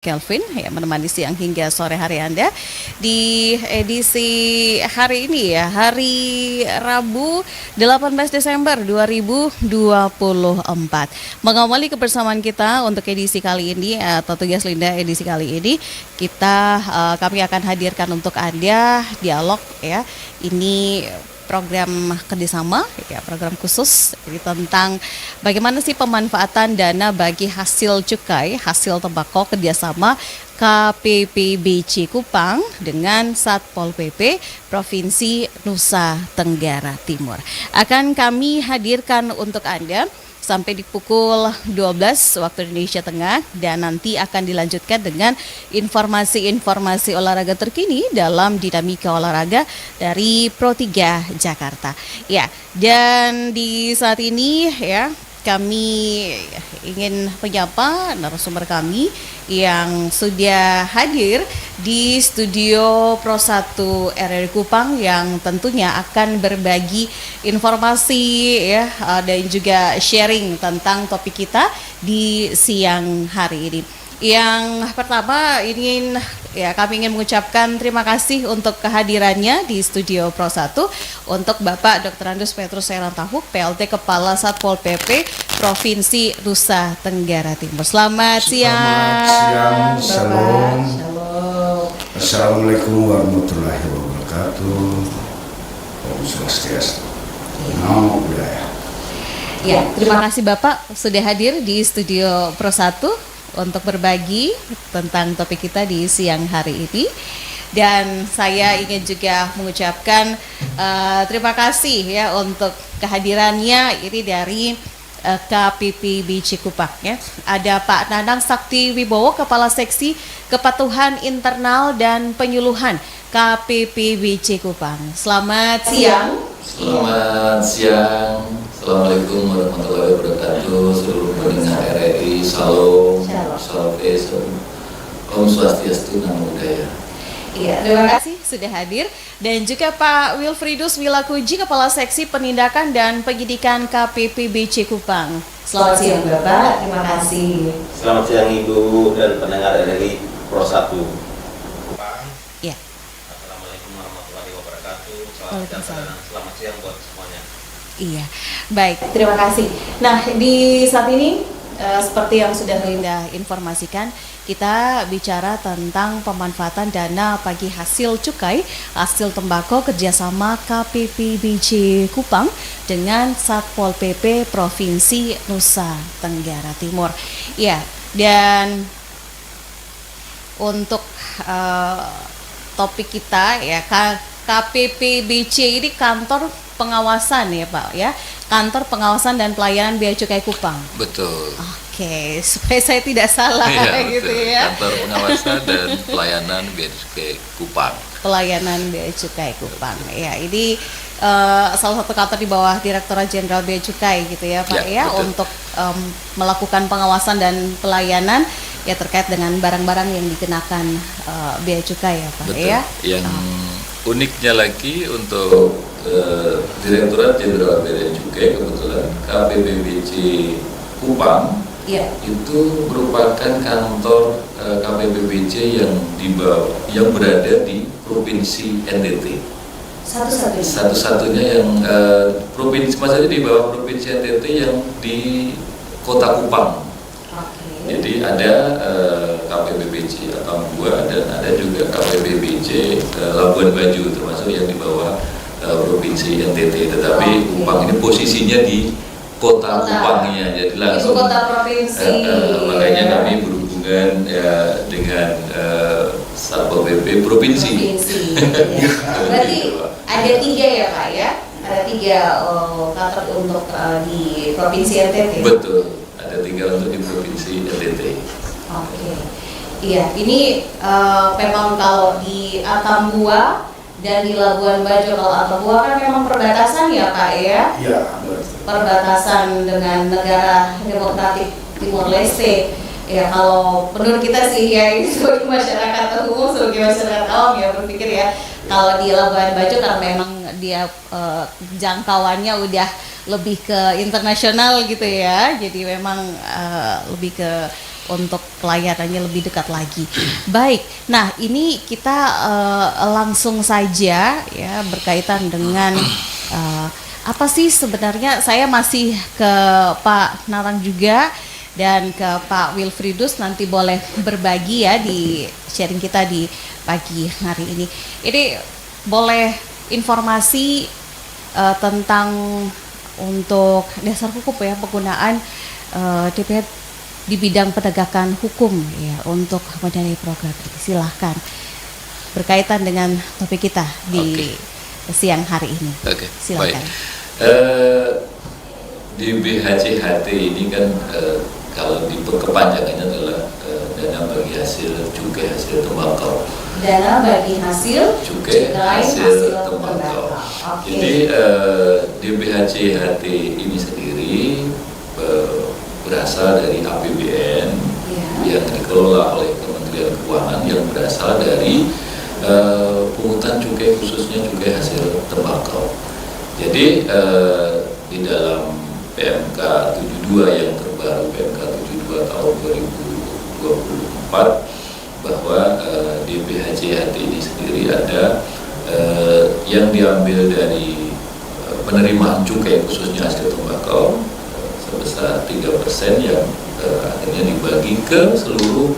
Kelvin ya menemani siang hingga sore hari Anda di edisi hari ini ya, hari Rabu 18 Desember 2024. Mengawali kebersamaan kita untuk edisi kali ini atau tugas Linda edisi kali ini kami akan hadirkan untuk Anda dialog ya. Ini program kerjasama, ya, program khusus jadi tentang bagaimana sih pemanfaatan dana bagi hasil cukai, hasil tembakau kerjasama KPPBC Kupang dengan Satpol PP Provinsi Nusa Tenggara Timur. Akan kami hadirkan untuk Anda sampai di pukul 12 waktu Indonesia Tengah dan nanti akan dilanjutkan dengan informasi-informasi olahraga terkini dalam dinamika olahraga dari Pro 3 Jakarta. Ya, dan di saat ini ya kami ingin menyapa narasumber kami yang sudah hadir di studio Pro 1 RRI Kupang yang tentunya akan berbagi informasi ya dan juga sharing tentang topik kita di siang hari ini. Yang pertama kami ingin mengucapkan terima kasih untuk kehadirannya di studio Pro 1 untuk Bapak Dr. Andus Petrus Serantahuk, PLT Kepala Satpol PP Provinsi Nusa Tenggara Timur. Selamat siang. Shalom. Assalamualaikum warahmatullahi wabarakatuh. Om Swastiastu. Namo Buddhaya. Ya, terima kasih Bapak sudah hadir di studio Pro 1 untuk berbagi tentang topik kita di siang hari ini. Dan saya ingin juga mengucapkan terima kasih ya untuk kehadirannya ini dari KPPBC Kupang ya. Ada Pak Nanang Sakti Wibowo, Kepala Seksi Kepatuhan Internal dan Penyuluhan KPPBC Kupang. Selamat siang. Selamat siang. Assalamualaikum warahmatullahi wabarakatuh. Seluruh pendengar RRI, salam, Om Swastiastu, Namo Buddhaya. Iya, terima kasih sudah hadir. Dan juga Pak Wilfridus Wilakuji, Kepala Seksi Penindakan dan Penyidikan KPPBC Kupang. Selamat siang Bapak, terima kasih. Selamat siang Ibu dan pendengar RRI Pro 1 Kupang. Ya. Assalamualaikum warahmatullahi wabarakatuh. Selamat siang buat semuanya. Iya, baik, terima kasih. Nah, di saat ini seperti yang sudah Linda informasikan, kita bicara tentang pemanfaatan dana bagi hasil cukai, hasil tembakau kerjasama KPPBC Kupang dengan Satpol PP Provinsi Nusa Tenggara Timur. Ya, dan untuk topik kita ya, KPPBC ini kantor pengawasan ya Pak ya, kantor pengawasan dan pelayanan bea cukai Kupang. Betul. Oke, supaya saya tidak salah Ya, gitu betul. ya. Kantor pengawasan dan pelayanan bea cukai Kupang. Pelayanan bea cukai Kupang. Ya, ini salah satu kantor di bawah Direktorat Jenderal Bea Cukai gitu ya Pak ya, untuk melakukan pengawasan dan pelayanan ya terkait dengan barang-barang yang dikenakan bea cukai ya Pak. Betul. Ya. Yang uniknya lagi untuk Direktorat Jenderal Bea Cukai, kebetulan KPPBC Kupang itu merupakan kantor KPPBC yang berada di Provinsi NTT. Satu-satunya yang provinsi maksudnya di bawah Provinsi NTT yang di Kota Kupang. Jadi ada KPPBC Atambua dan ada juga KPPBC Labuan Bajo, termasuk yang di bawah Provinsi NTT. Tetapi Kupang ini posisinya di kota Kupangnya, jadi langsung Ibu kota provinsi. makanya kami berhubungan dengan Satpol PP Provinsi. Berarti ada 3 ya Pak ya? Ada 3 kantor untuk di Provinsi NTT. Betul, ada 3 untuk di Provinsi NTT. Oke. Iya, ini memang kalau di Atambua dan di Labuan Bajo, kalau Atambua kan memang perbatasan ya Pak ya? Ya, betul. Perbatasan dengan negara Demokratik Timur Leste. Ya kalau menurut kita sih ya ini sebagai masyarakat umum, sebagai masyarakat awam ya berpikir ya kalau di Labuan Bajo karena memang dia jangkauannya udah lebih ke internasional gitu ya, jadi memang lebih ke untuk pelayanannya lebih dekat lagi. Baik, nah ini kita langsung saja ya berkaitan dengan apa sih sebenarnya, saya masih ke Pak Narang juga dan ke Pak Wilfridus, nanti boleh berbagi ya di sharing kita di pagi hari ini. Ini boleh informasi tentang untuk dasar hukum ya, penggunaan DPH di bidang penegakan hukum ya untuk mendanai program. Silahkan berkaitan dengan topik kita di siang hari ini. Oke, Silakan. Di BHCHT ini kan kalau di kepanjangannya adalah dana bagi hasil cukai hasil tembakau. Dana bagi hasil Cukai hasil tembakau. Jadi di BHCHT ini sendiri berasal dari APBN yang dikelola oleh Kementerian Keuangan yang berasal dari pungutan cukai, khususnya cukai hasil tembakau. Jadi di dalam PMK 72 yang terbaru, PMK 72 tahun 2024, bahwa di BHCHT ini sendiri ada yang diambil dari penerimaan cukai khususnya hasil tembakau sebesar 3% yang akhirnya dibagi ke seluruh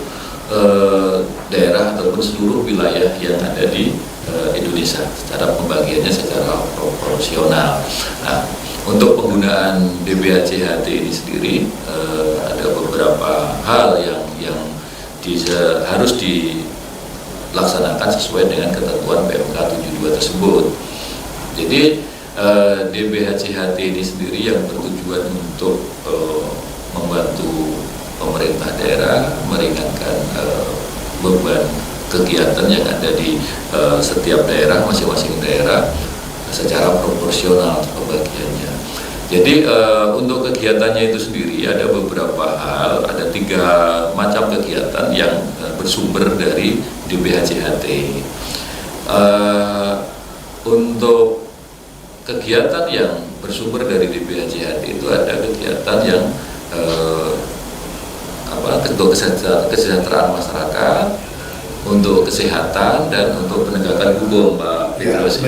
daerah ataupun seluruh wilayah yang ada di Indonesia, secara pembagiannya secara proporsional. Nah, untuk penggunaan DBHCHT ini sendiri ada beberapa hal yang harus dilaksanakan sesuai dengan ketentuan PMK 72 tersebut. Jadi DBHCHT ini sendiri yang bertujuan untuk membantu pemerintah daerah meringankan beban kegiatan yang ada di setiap daerah, masing-masing daerah secara proporsional pembagiannya. Jadi untuk kegiatannya itu sendiri ada beberapa hal, ada 3 macam kegiatan yang bersumber dari DBHCHT. Untuk kegiatan yang bersumber dari DBHCHT itu ada kegiatan yang untuk kesejahteraan masyarakat, untuk kesehatan, dan untuk penegakan hukum, Pak Petrus.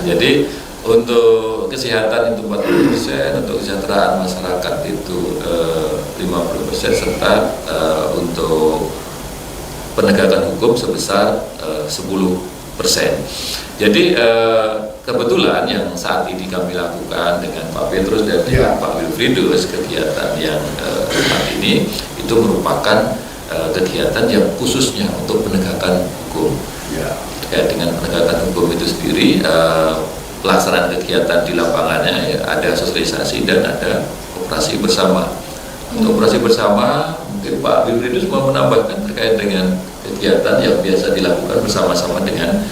Jadi untuk kesehatan itu 40%, untuk kesejahteraan masyarakat itu 50%, serta untuk penegakan hukum sebesar 10%. Jadi kebetulan yang saat ini kami lakukan dengan Pak Petrus dan dengan Pak Wilfridus, kegiatan yang saat ini itu merupakan kegiatan yang khususnya untuk penegakan hukum. Terkait dengan penegakan hukum itu sendiri, pelaksanaan kegiatan di lapangannya ada sosialisasi dan ada operasi bersama. Untuk operasi bersama, mungkin Pak Wilfridus mau menambahkan terkait dengan kegiatan yang biasa dilakukan bersama-sama dengan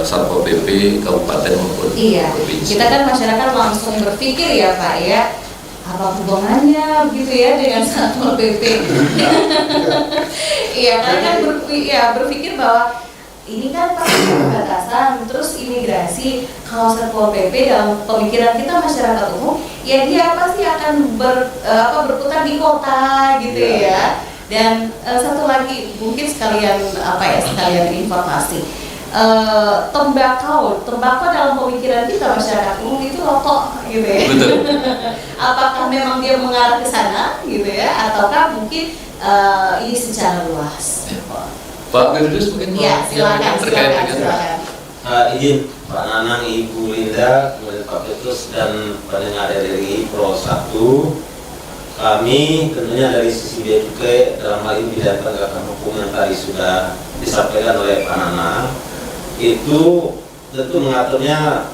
Satpol PP Kabupaten maupun provinsi. Kita kan masyarakat langsung berpikir ya Pak ya, apa hubungannya gitu ya dengan Satpol PP? Iya, karena kan berpikir bahwa ini kan pasti perbatasan, terus imigrasi. Kalau Satpol PP dalam pemikiran kita masyarakat umum, ya dia pasti akan berputar di kota gitu ya. Dan satu lagi mungkin sekalian informasi. Tembakau dalam pemikiran kita masyarakat umum itu rokok gitu ya. Betul. Apakah memang dia mengarah ke sana gitu ya, ataukah mungkin ini secara luas? Pak Wilfridus mungkin silakan. Izin Pak Nanang, Ibu Linda, kemudian Pak Petrus dan pendengar dari Pro 1. Kami tentunya dari sisi Bea Cukai dalam hal ini bidang penegakan hukum yang tadi sudah disampaikan oleh Pak Nanang, itu tentu mengaturnya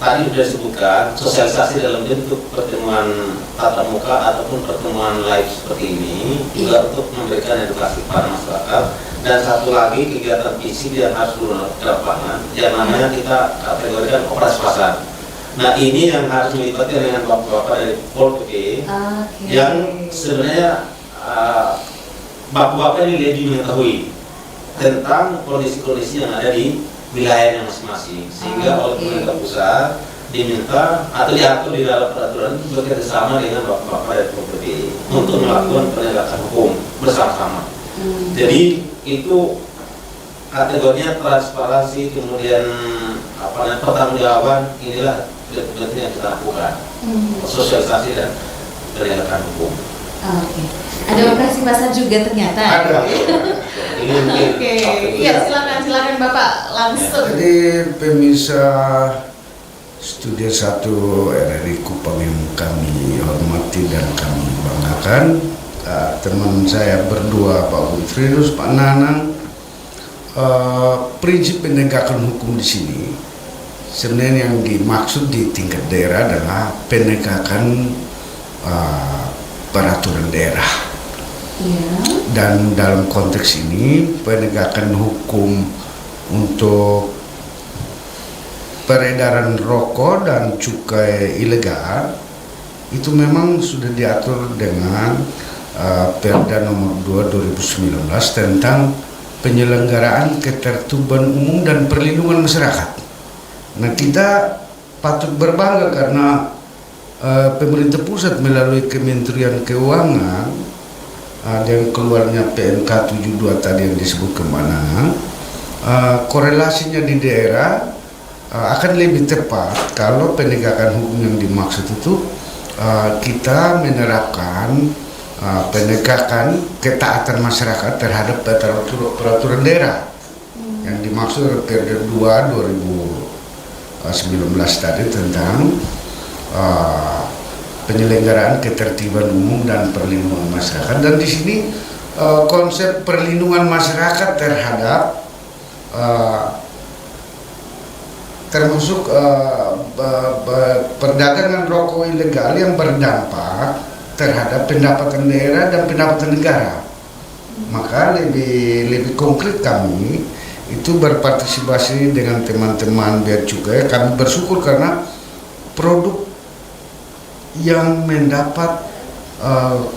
tadi sudah disebutkan sosialisasi dalam bentuk pertemuan tatap muka ataupun pertemuan live seperti ini juga untuk memberikan edukasi kepada masyarakat. Dan satu lagi kegiatan fisik yang harus turun ke lapangan yang namanya kita kategorikan operasi pasar. Nah ini yang harus melibatkan dengan bapak-bapak dari Pol PP yang sebenarnya bapak-bapak ini lebih mengetahui tentang kondisi-kondisi yang ada di wilayahnya masing-masing, sehingga oleh pemerintah pusat diminta atau diatur di dalam peraturan itu bekerjasama dengan Bapak dari PPBI untuk melakukan penegakan hukum bersama-sama. Jadi itu kategorinya transparansi, kemudian pertanggungjawaban, inilah betul-betul yang kita lakukan, sosialisasi dan penegakan hukum. Oke. Ada operasi pasar juga ternyata. Ada. Ini mungkin. Oke. Iya, silakan Bapak langsung. Jadi pemirsa Studio 1 RRI Kupang yang kami hormati dan kami banggakan, teman saya berdua, Pak Wilfridus, Pak Nanang, prinsip penegakan hukum di sini sebenarnya yang dimaksud di tingkat daerah adalah penegakan peraturan daerah. Dan dalam konteks ini penegakan hukum untuk peredaran rokok dan cukai ilegal itu memang sudah diatur dengan Perda nomor 2 2019 tentang penyelenggaraan ketertiban umum dan perlindungan masyarakat. Nah, kita patut berbangga karena pemerintah pusat melalui Kementerian Keuangan dengan keluarnya PMK 72 tadi yang disebut kemana, korelasinya di daerah akan lebih tepat kalau penegakan hukum yang dimaksud itu kita menerapkan penegakan ketaatan masyarakat terhadap peraturan daerah yang dimaksud Perda 2 2019 tadi tentang penyelenggaraan ketertiban umum dan perlindungan masyarakat. Dan di sini konsep perlindungan masyarakat terhadap termasuk perdagangan rokok ilegal yang berdampak terhadap pendapatan daerah dan pendapatan negara. Maka lebih konkret kami itu berpartisipasi dengan teman-teman Bea Cukai. Kami bersyukur karena produk yang mendapat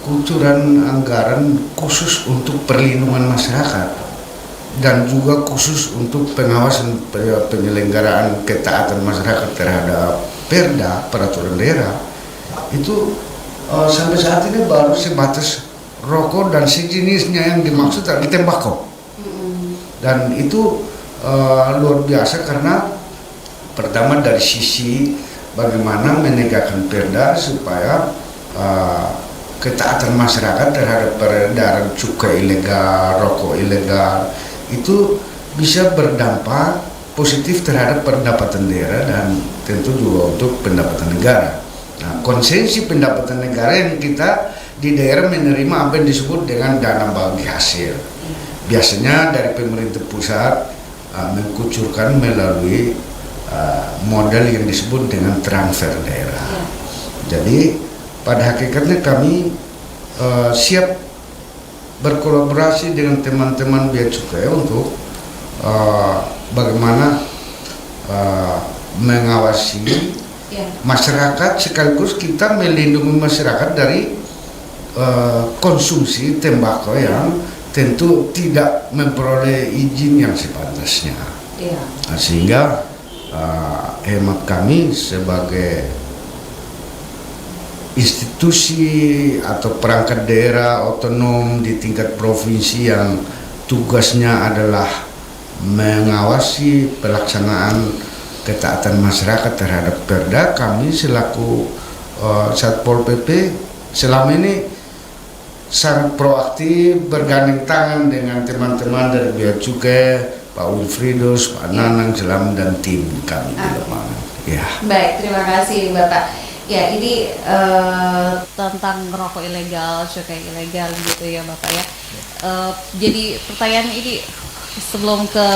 kucuran anggaran khusus untuk perlindungan masyarakat dan juga khusus untuk pengawasan penyelenggaraan ketaatan masyarakat terhadap perda peraturan daerah itu sampai saat ini baru sebatas rokok dan sejenisnya yang dimaksud adalah tembakau. Dan itu luar biasa karena pertama dari sisi bagaimana menegakkan perda supaya ketaatan masyarakat terhadap peredaran cukai ilegal, rokok ilegal itu bisa berdampak positif terhadap pendapatan daerah dan tentu juga untuk pendapatan negara. Nah, konsensi pendapatan negara yang kita di daerah menerima apa yang disebut dengan dana bagi hasil. Biasanya dari pemerintah pusat mengkucurkan melalui model yang disebut dengan transfer daerah. Jadi pada hakikatnya kami siap berkolaborasi dengan teman-teman Bea Cukai untuk bagaimana mengawasi masyarakat sekaligus kita melindungi masyarakat dari konsumsi tembakau yang tentu tidak memperoleh izin yang sepantasnya. Nah, sehingga hemat kami sebagai institusi atau perangkat daerah otonom di tingkat provinsi yang tugasnya adalah mengawasi pelaksanaan ketaatan masyarakat terhadap perda, kami selaku Satpol PP selama ini sangat proaktif bergandeng tangan dengan teman-teman dari Bea Cukai, Pak Wilfridus, Pak Nanang, Selam dan tim kami di lapangan. Ya. Baik, terima kasih Bapak. Ya, ini tentang rokok ilegal, cukai ilegal gitu ya Bapak ya. Jadi pertanyaan ini sebelum ke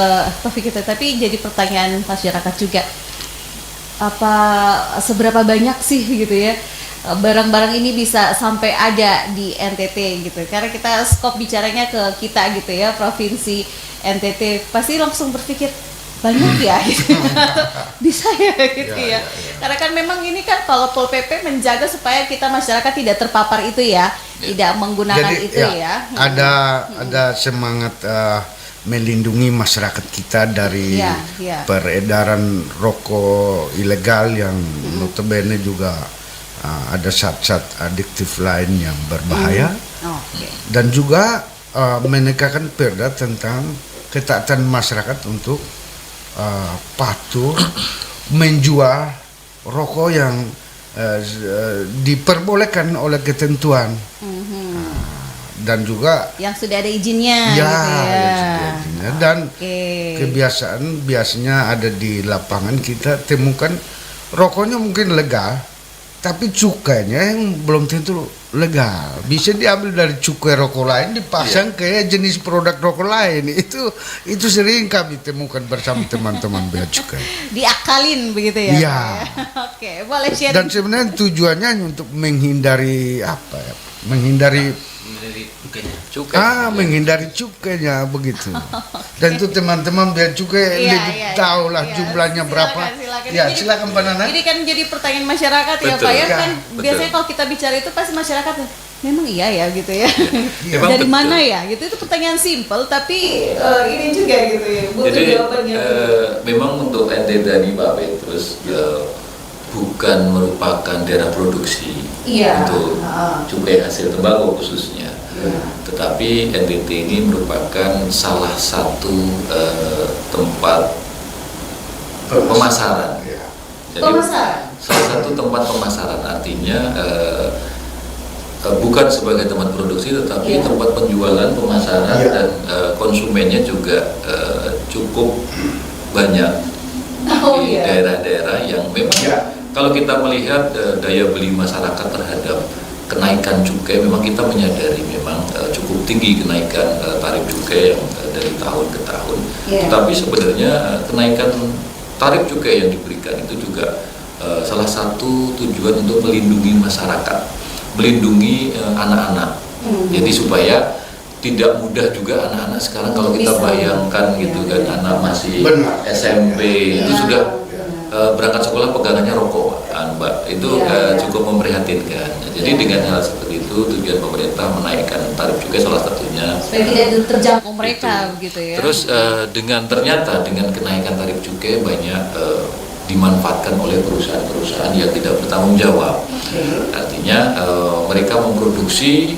topik kita, tapi jadi pertanyaan masyarakat juga. Apa seberapa banyak sih gitu ya barang-barang ini bisa sampai ada di NTT gitu, karena kita skop bicaranya ke kita gitu ya, provinsi NTT, pasti langsung berpikir banyak ya gitu. Bisa ya gitu ya. Karena kan memang ini kan kalau Pol PP menjaga supaya kita masyarakat tidak terpapar itu ya, tidak menggunakan. Jadi, itu ya. Ada semangat melindungi masyarakat kita dari Iya. peredaran rokok ilegal yang notabene juga ada zat-zat adiktif lain yang berbahaya. Oke. Dan juga menegakkan perda tentang ketaatan masyarakat untuk patuh menjual rokok yang diperbolehkan oleh ketentuan. Dan juga Yang sudah ada izinnya ya, gitu ya. yang sudah izinnya. Dan Oke. kebiasaan biasanya ada di lapangan kita temukan rokoknya mungkin legal, tapi cukainya yang belum tentu legal. Bisa diambil dari cukai rokok lain dipasang ke jenis produk rokok lain. Itu sering kami temukan bersama teman-teman bea cukai. Diakalin begitu ya. Iya. Oke, boleh sharing. Dan sebenarnya tujuannya untuk menghindari apa ya? Menghindari menghindari cukainya begitu. Dan itu teman-teman bea cukai lebih tahu lah jumlahnya berapa. Silakan. Ya, Jadi- silakan Pak Nanang. Ini kan jadi pertanyaan masyarakat ya Betul. Pak ya. Ya, Kan betul. biasanya kalau kita bicara itu pasti masyarakat memang iya ya gitu ya. Memang Dari betul. mana ya? Gitu itu pertanyaan simpel tapi ini juga gitu ya. Butuh Jadi jawabannya. memang untuk NTT ini Pak Petrus bukan merupakan daerah produksi Iya. untuk cukai hasil tembakau khususnya. Tetapi NTT ini merupakan salah satu tempat pemasaran. Ya. Jadi Pemasaran. salah satu tempat pemasaran artinya bukan sebagai tempat produksi tetapi Iya. tempat penjualan, pemasaran Iya. dan konsumennya juga cukup banyak Oh di iya. daerah-daerah yang memang Iya. kalau kita melihat daya beli masyarakat terhadap kenaikan cukai, memang kita menyadari memang cukup tinggi kenaikan tarif cukai yang dari tahun ke tahun. Iya. Tetapi sebenarnya kenaikan tarif cukai yang diberikan itu juga salah satu tujuan untuk melindungi masyarakat, melindungi anak-anak. Jadi supaya tidak mudah juga anak-anak sekarang kalau kita Bisa. bayangkan gitu kan, anak masih Benar. SMP itu Ya. sudah berangkat sekolah pegangannya rokok, Mbak. Itu Ya. cukup memprihatinkan. Jadi Ya. dengan hal seperti itu tujuan pemerintah menaikkan tarif cukai salah satunya. Supaya tidak terjangkau mereka Itu. begitu ya. Terus ternyata dengan kenaikan tarif cukai banyak dimanfaatkan oleh perusahaan-perusahaan yang tidak bertanggung jawab. Artinya mereka memproduksi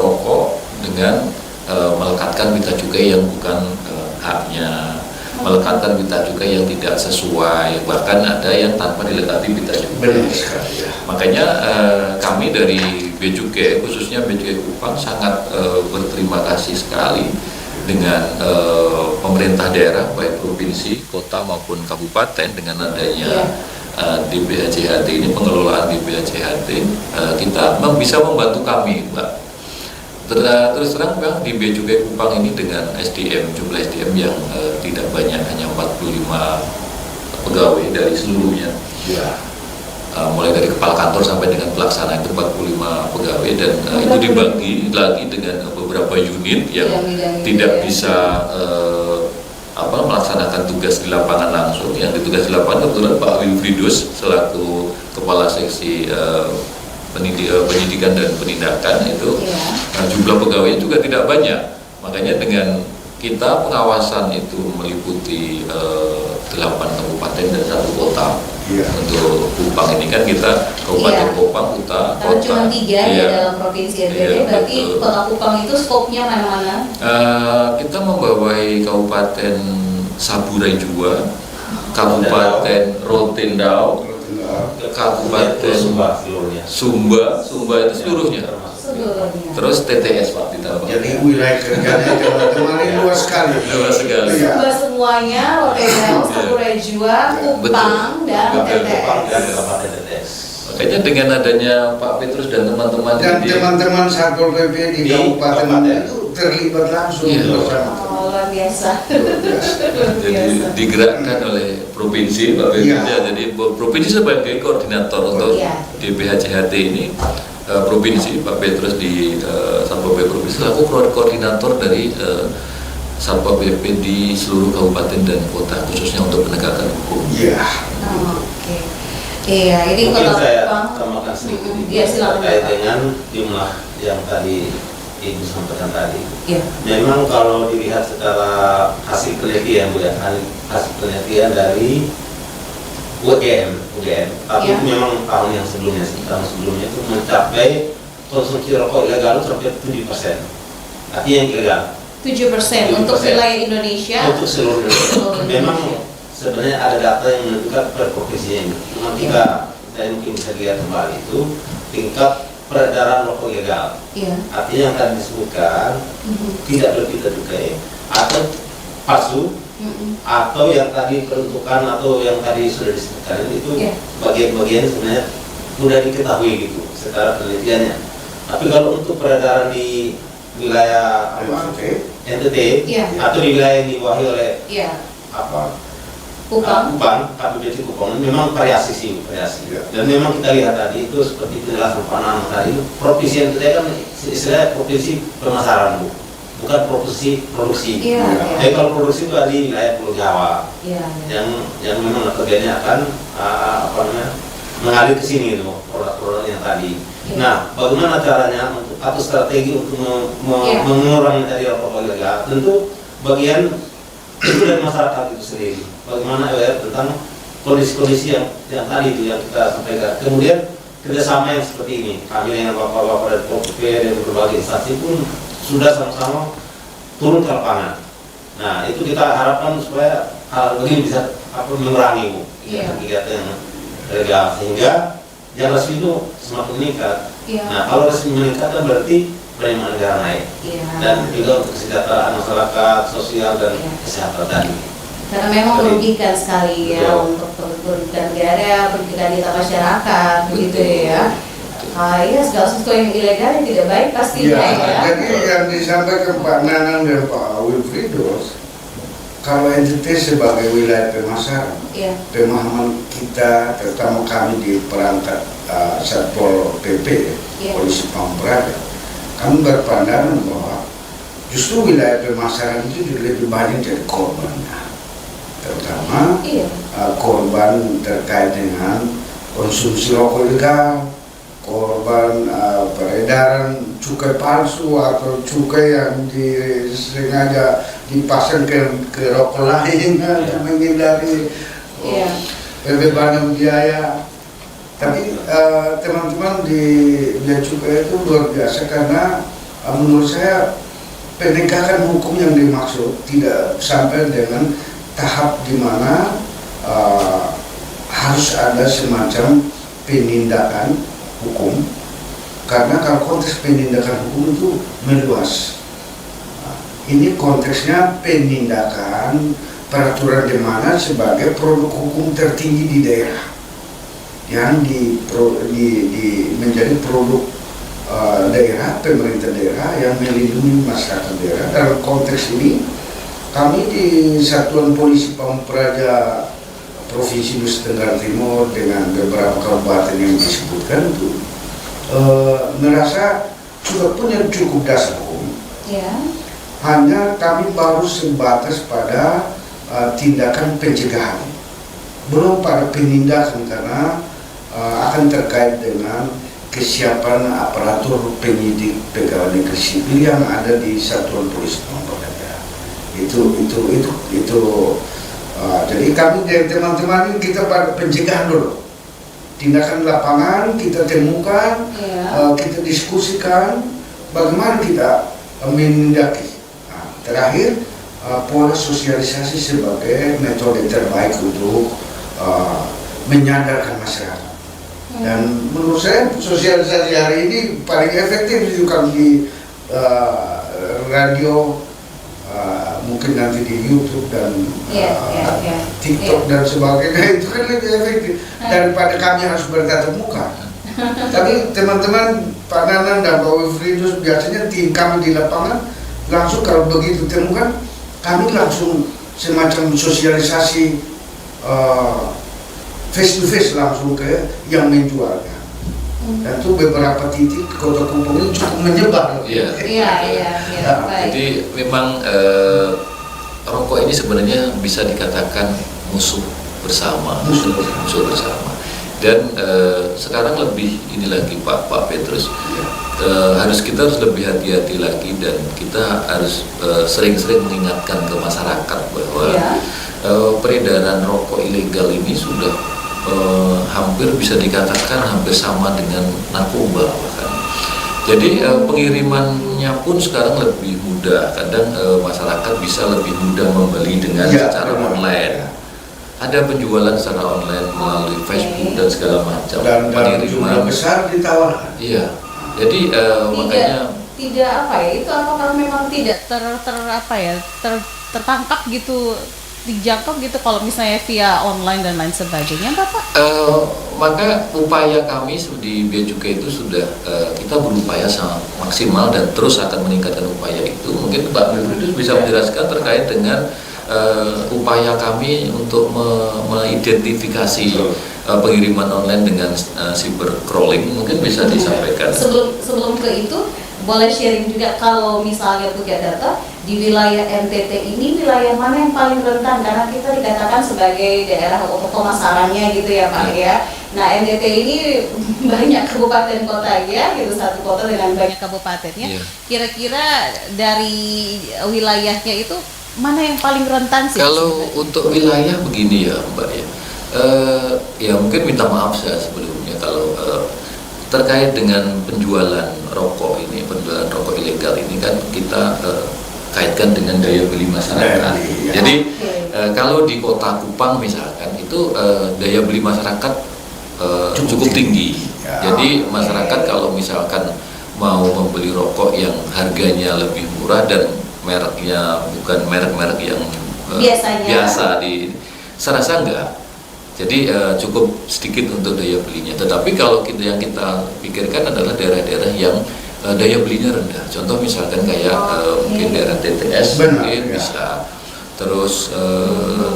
rokok dengan melekatkan pita cukai yang bukan haknya, melekatkan pita cukai yang tidak sesuai, bahkan ada yang tanpa dilekati pita cukai. Benar sekali ya. Makanya kami dari Bea Cukai, khususnya Bea Cukai Kupang sangat berterima kasih sekali dengan pemerintah daerah baik provinsi, kota maupun kabupaten dengan adanya DBHCHT ini, pengelolaan DBHCHT kita memang bisa membantu kami, Mbak. Terus terang Bang, di Bea Cukai Kupang ini dengan jumlah SDM yang tidak banyak, hanya 45 pegawai dari seluruhnya. Ya. Mulai dari kepala kantor sampai dengan pelaksana itu 45 pegawai dan itu dibagi lagi dengan beberapa unit yang tidak bisa melaksanakan tugas di lapangan langsung. Yang ditugas di lapangan kebetulan Pak Wilfridus selaku kepala seksi penyidikan dan penindakan itu jumlah pegawainya juga tidak banyak. Makanya dengan kita pengawasan itu meliputi 8 kabupaten dan 1 kota. Iya. Untuk Kupang ini kan kita Kabupaten Kupang, kota. Karena cuma 3 ya Iya. dalam provinsi NTT, Iya, berarti betul. Kota Kupang itu skopnya mana-mana? Kita membawai Kabupaten Saburai Jua, Kabupaten Rotendao, Kabupaten Sumba seluruhnya. Sumba itu seluruhnya. Seluruhnya. Terus TTS Pak ditambah. Jadi wilayah kerjanya teman-teman ini luas sekali. Luas sekali. Iya. Sumba semuanya, Rotendao, Saburai Jua, Kupang, dan Betul. Kupang dan TTS. Kabupaten TTS. Makanya dengan adanya Pak Petrus dan teman-teman Dan ini, teman-teman Satpol PP di Di kabupaten kabupaten. itu terlibat langsung Iya. bersama. Oh, luar biasa. Luar biasa. Luar jadi biasa. digerakkan oleh provinsi Pak Petrus Iya. ya. Jadi provinsi sebagai koordinator untuk Iya. DBHCHT ini, provinsi Pak Petrus di Satpol PP provinsi selaku koordinator dari Satpol PP di seluruh kabupaten dan kota khususnya untuk penegakan hukum. Iya. Oh, oke. Iya, ini Mungkin Kota saya Kupang. tambahkan sedikit Iya, silakan. terkait dengan jumlah yang tadi Ibu sampaikan tadi. Iya. Memang kalau dilihat secara hasil penelitian, Bu ya, hasil penelitian dari UGM, tapi Iya. itu memang tahun yang sebelumnya sih, tahun sebelumnya itu mencapai konsumsi rokok ilegal sampai 7%. Artinya yang ilegal. 7% untuk 7%. wilayah Indonesia. Untuk seluruh Indonesia. Seluruh Memang Indonesia. sebenarnya ada data yang menentukan per provinsinya ini. Cuma kita mungkin bisa lihat kembali itu tingkat peredaran rokok ilegal. Iya. Artinya yang tadi disebutkan Mhm. tidak berpita cukai atau palsu Mhm. atau yang tadi peruntukan atau yang tadi sudah disebutkan itu Iya. bagian-bagian sebenarnya mudah diketahui gitu secara penelitiannya. Tapi kalau untuk peredaran di wilayah NTT Iya. atau di wilayah yang diwakili oleh Iya. Kupang, Kupang. KPBC Kupang memang variasi. Ya. Dan memang kita lihat tadi itu seperti penjelasan Pak Nanang tadi, provinsi NTT kan istilahnya provinsi pemasaran, Bu, bukan provinsi produksi. Iya. Jadi kalau produksi itu ada di wilayah Pulau Jawa Iya. yang memang notabene akan mengalir ke sini itu produk-produk yang tadi. Iya. Nah, bagaimana caranya untuk atau strategi untuk Iya. mengurangi dari rokok ilegal? Tentu bagian itu dari masyarakat itu sendiri. Bagaimana aware tentang kondisi-kondisi yang tadi itu yang kita sampaikan. Kemudian kerjasama yang seperti ini, kami dengan bapak-bapak dari POP dan berbagai instansi pun sudah sama-sama turun ke lapangan. Nah, itu kita harapkan supaya hal begini bisa mengurangi, Bu, kegiatan yang ilegal sehingga yang resmi itu semakin meningkat. Iya. Nah, kalau resmi meningkat kan berarti penerimaan negara naik Iya. dan juga untuk kesejahteraan masyarakat, sosial dan Iya. kesehatan tadi. Karena memang Jadi, merugikan sekali ya betul. untuk merugikan negara, merugikan kita masyarakat, begitu Betul. ya. Ya segala sesuatu yang ilegal yang tidak baik pastinya Ya, ya. jadi yang disampaikan Pak Nanang dan Pak Wilfridos, kalau NTT sebagai wilayah pemasaran, Iya. pemahaman kita, terutama kami di perangkat Satpol PP, Iya. Polisi Pamung Praja, kami berpandangan bahwa justru wilayah pemasaran itu lebih banyak jadi korbannya, terutama Iya. korban terkait dengan konsumsi rokok ilegal, korban peredaran cukai palsu atau cukai yang sengaja dipasang ke rokok lain untuk menghindari Iya. pembebanan biaya. Tapi teman-teman di Bea Cukai itu luar biasa karena menurut saya penegakan hukum yang dimaksud tidak sampai dengan tahap di mana harus ada semacam penindakan hukum, karena kalau konteks penindakan hukum itu meluas. Ini konteksnya penindakan peraturan di mana sebagai produk hukum tertinggi di daerah yang menjadi produk daerah, pemerintah daerah yang melindungi masyarakat daerah. Dalam konteks ini kami di Satuan Polisi Pamung Praja Provinsi Nusa Tenggara Timur dengan beberapa kabupaten yang disebutkan itu merasa sudah punya cukup dasar hukum. Iya. Hanya kami baru sebatas pada tindakan pencegahan, belum pada penindakan karena akan terkait dengan kesiapan aparatur penyidik pegawai negeri sipil yang ada di Satuan Polisi Pamung Praja. Jadi kami dari teman-teman ini kita pada pencegahan dulu, tindakan lapangan kita temukan, Iya. kita diskusikan bagaimana kita menindaki. Terakhir, pola sosialisasi sebagai metode terbaik untuk menyadarkan masyarakat. Dan menurut saya sosialisasi hari ini paling efektif itu kalau di radio, mungkin nanti di YouTube dan TikTok dan sebagainya, itu kan lebih efektif daripada kami harus bertatap muka. Tapi teman-teman Pak Nanang dan Pak Wilfridos biasanya tim kami di lapangan langsung kalau begitu temukan, kami langsung semacam sosialisasi face to face langsung ke yang menjualnya. Dan itu beberapa titik Kota Kupang ini cukup menyebar. Iya. Iya. Baik. Jadi memang rokok ini sebenarnya bisa dikatakan musuh bersama. Dan sekarang lebih ini lagi Pak Petrus, kita harus lebih hati-hati lagi, dan kita harus sering-sering mengingatkan ke masyarakat bahwa peredaran rokok ilegal ini sudah hampir bisa dikatakan hampir sama dengan narkoba bahkan. Jadi pengirimannya pun sekarang lebih mudah. Kadang masyarakat bisa lebih mudah membeli dengan secara online. Ada penjualan secara online melalui Facebook dan segala macam. Dan jumlah besar ditawarkan. Iya. Jadi makanya tidak apa ya, itu apakah memang tidak tertangkap gitu, dijangkau gitu kalau misalnya via online dan lain sebagainya, Bapak? Maka upaya kami di Bea Cukai itu sudah kita berupaya sangat maksimal dan terus akan meningkatkan upaya itu. Mungkin Pak Wilfriedus bisa menjelaskan terkait dengan upaya kami untuk mengidentifikasi pengiriman online dengan cyber crawling, mungkin bisa disampaikan. Sebelum ke itu, boleh sharing juga kalau misalnya punya data di wilayah NTT ini, wilayah mana yang paling rentan, karena kita dikatakan sebagai daerah pemasarannya gitu ya Pak ya. Nah NTT ini banyak kabupaten kota ya, gitu, satu kota dengan banyak kabupatennya. Kira-kira dari wilayahnya itu mana yang paling rentan sih? Kalau untuk wilayah begini ya Mbak ya, ya mungkin minta maaf saya sebelumnya kalau terkait dengan penjualan rokok ini, penjualan rokok ilegal ini kan kita kaitkan dengan daya beli masyarakat. Jadi kalau di Kota Kupang misalkan itu daya beli masyarakat cukup tinggi. Jadi masyarakat kalau misalkan mau membeli rokok yang harganya lebih murah dan mereknya bukan merek-merek yang biasa saya rasa enggak. Jadi cukup sedikit untuk daya belinya. Tetapi kalau yang kita pikirkan adalah daerah-daerah yang daya belinya rendah. Contoh misalkan kayak mungkin daerah TTS mungkin bisa. Terus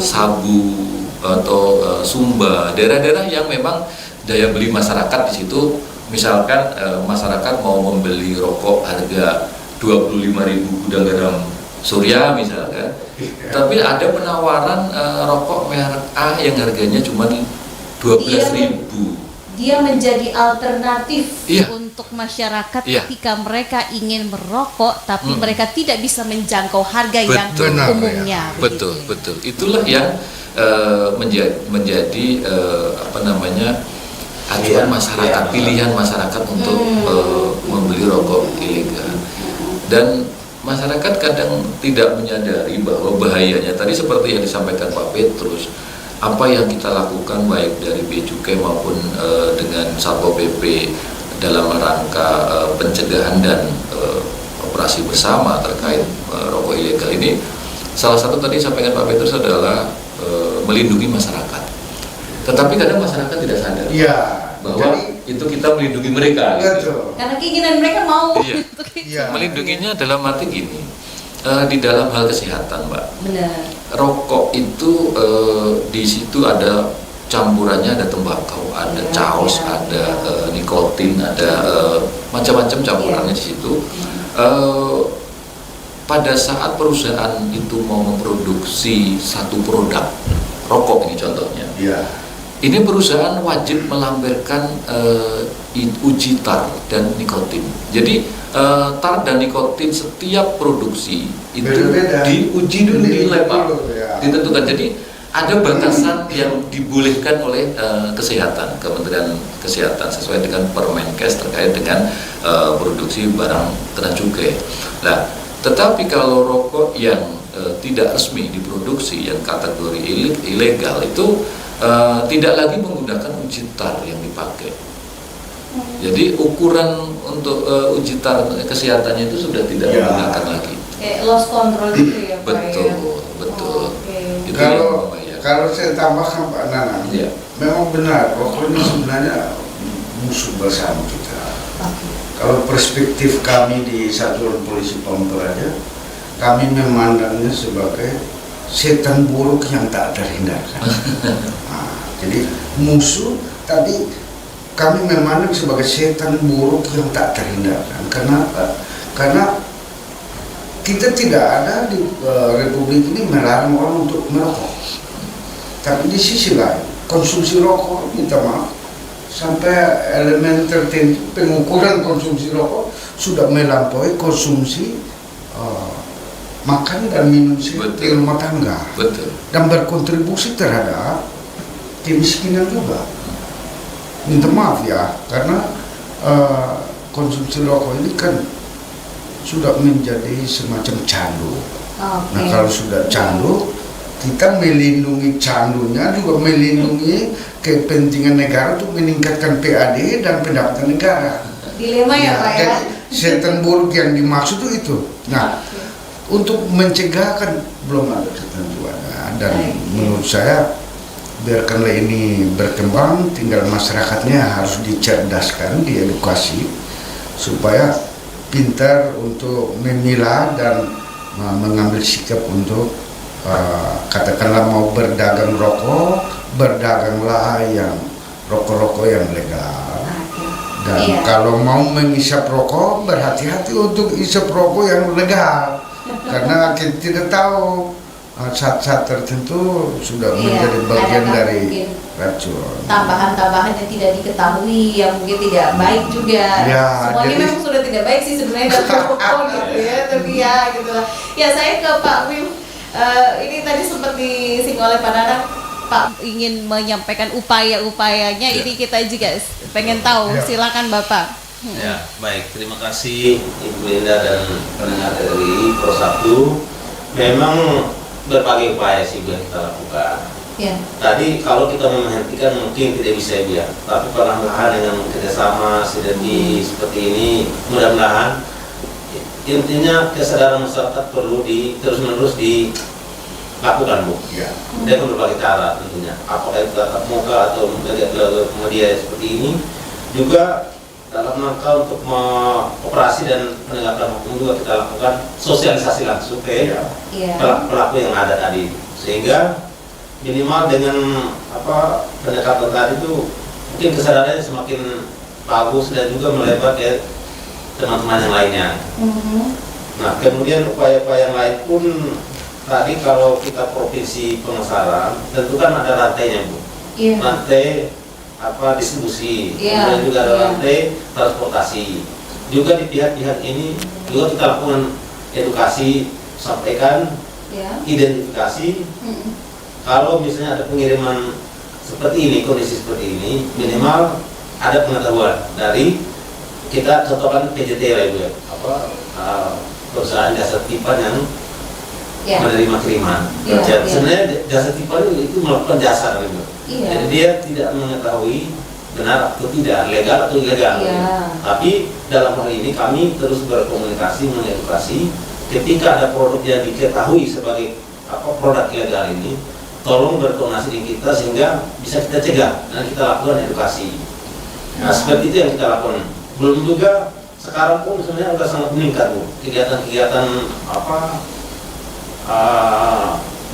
Sabu atau Sumba, daerah-daerah yang memang daya beli masyarakat di situ, misalkan masyarakat mau membeli rokok harga 25.000 gudang garam Surya misalkan, tapi ada penawaran rokok merek A yang harganya cuma 12.000. Dia menjadi alternatif untuk masyarakat ketika mereka ingin merokok, tapi mereka tidak bisa menjangkau harga yang umumnya. Betul. Itulah yang menjadi acuan masyarakat, pilihan masyarakat untuk membeli rokok ilegal. Dan masyarakat kadang tidak menyadari bahwa bahayanya tadi seperti yang disampaikan Pak Petrus, apa yang kita lakukan baik dari Bea Cukai maupun dengan Satpol PP dalam rangka pencegahan dan operasi bersama terkait rokok ilegal ini, salah satu tadi sampaikan Pak Petrus adalah melindungi masyarakat. Tetapi kadang masyarakat tidak sadar bahwa itu kita melindungi mereka. Gitu. Karena keinginan mereka mau. Melindunginya dalam arti gini, di dalam hal kesehatan, Mbak. Benar. Rokok itu di situ ada campurannya, ada tembakau, ada chaos, ada nikotin, ada macam-macam campurannya di situ. Pada saat perusahaan itu mau memproduksi satu produk rokok ini contohnya. Ini perusahaan wajib melampirkan uji tar dan nikotin. Jadi tar dan nikotin setiap produksi itu diuji dulu di lab, ditentukan. Jadi ada batasan yang dibolehkan oleh kesehatan, Kementerian Kesehatan sesuai dengan Permenkes terkait dengan produksi barang kena cukai. Nah, tetapi kalau rokok yang tidak resmi diproduksi yang kategori ilegal itu tidak lagi menggunakan uji tar yang dipakai. Jadi ukuran untuk uji tar kesehatannya itu sudah tidak digunakan lagi. Lost control gitu ya Pak. Betul. Itu kalau saya tambahkan Pak Nana, memang benar rokok ini sebenarnya musuh bersama kita. Kalau perspektif kami di Satuan Polisi Pamekasan, kami memandangnya sebagai setan buruk yang tak terhindarkan. Jadi musuh, tapi kami memandang sebagai setan buruk yang tak terhindarkan. Kenapa? Karena kita tidak ada di Republik ini melarang orang untuk merokok. Tapi di sisi lain, konsumsi rokok, minta maaf, sampai elemen tertentu pengukuran konsumsi rokok sudah melampaui konsumsi makan dan minum di rumah tangga. Betul. Dan berkontribusi terhadap kemiskinan juga. Minta maaf ya, karena konsumsi rokok ini kan sudah menjadi semacam candu. Nah kalau sudah candu, kita melindungi candunya juga melindungi kepentingan negara untuk meningkatkan PAD dan pendapatan negara. Dilema ya Pak ya. Setan buruk yang dimaksud itu. Nah, untuk mencegah kan belum ada ketentuannya, dan menurut saya biarkanlah ini berkembang, tinggal masyarakatnya harus dicerdaskan, diedukasi supaya pintar untuk memilah dan mengambil sikap untuk katakanlah mau berdagang rokok, berdaganglah yang rokok-rokok yang legal. Dan kalau mau mengisap rokok, berhati-hati untuk isap rokok yang legal, karena kita tidak tahu saat-saat tertentu sudah menjadi bagian dari racun. Tambahan-tambahan yang tidak diketahui, yang mungkin tidak baik juga. Ya, semuanya jadi, memang sudah tidak baik sih sebenarnya dalam rokok gitu ya, tapi ya gitu lah. Ya saya ke Pak Wim, ini tadi sempat disinggung oleh Pak Nanang, Pak ingin menyampaikan upaya-upayanya, ini kita juga pengen tahu. Silakan Bapak. Ya, baik. Terima kasih Ibu Linda dan pendengar dari Pro 1. Memang berbagai upaya sih yang kita lakukan. Tadi kalau kita menghentikan mungkin tidak bisa ya, tapi perlahan-lahan dengan kerjasama sinergi seperti ini, mudah-mudahan intinya kesadaran masyarakat perlu terus-menerus dilakukan, Bu. Dengan berbagai cara tentunya. Apakah itu tatap muka atau media seperti ini, juga dalam rangka untuk operasi dan penegakan hukum juga kita lakukan sosialisasi langsung ke pelaku yang ada tadi, sehingga minimal dengan pendekatan tadi itu mungkin kesadarannya semakin bagus dan juga melebar ke teman-teman yang lainnya. Nah, kemudian upaya-upaya yang lain pun tadi kalau kita provinsi pemasaran tentu kan ada rantainya, Bu. Rantai distribusi, kemudian juga ada rantai transportasi. Juga di pihak-pihak ini juga kita lakukan edukasi, sampaikan, identifikasi. Kalau misalnya ada pengiriman seperti ini, kondisi seperti ini, minimal ada pengetahuan dari kita contohkan PJT lah Ibu ya, perusahaan jasa titipan yang menerima kiriman. Sebenarnya jasa titipan itu melakukan jasa Ibu. Jadi dia tidak mengetahui benar atau tidak, legal atau ilegal. Tapi dalam hal ini kami terus berkomunikasi, mengedukasi. Ketika ada produk yang diketahui sebagai produk ilegal ini, tolong berkoordinasi dengan kita sehingga bisa kita cegah dan kita lakukan edukasi. Nah, seperti itu yang kita lakukan. Belum juga sekarang pun sebenarnya sudah sangat meningkat, Bu, kegiatan-kegiatan